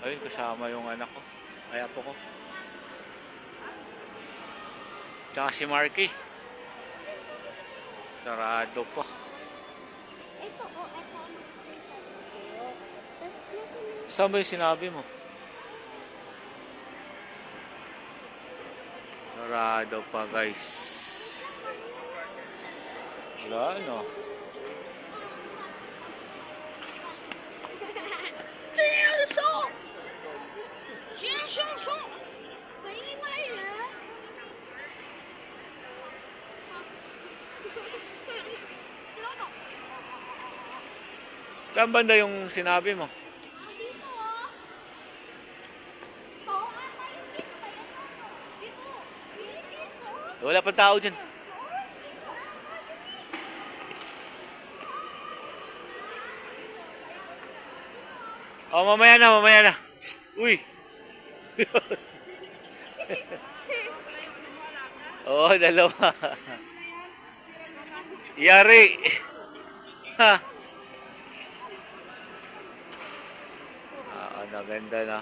Ayun, kasama yung anak ko. Ay, apo ko. Tsaka si Marky. Sarado pa. Ito, oh, ito ang sinasabi ko sa'yo. Tapos, nasa Saan ba yung sinabi mo? Sarado pa, guys. Wala, no? Saan banda yung sinabi mo? Wala pa tao dyan. Oh, mamaya na, mamaya na. Psst, uy. Oh, dalawa. Yari. Ha. Naganda na.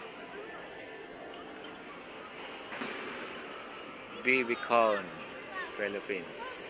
BB Con, Philippines.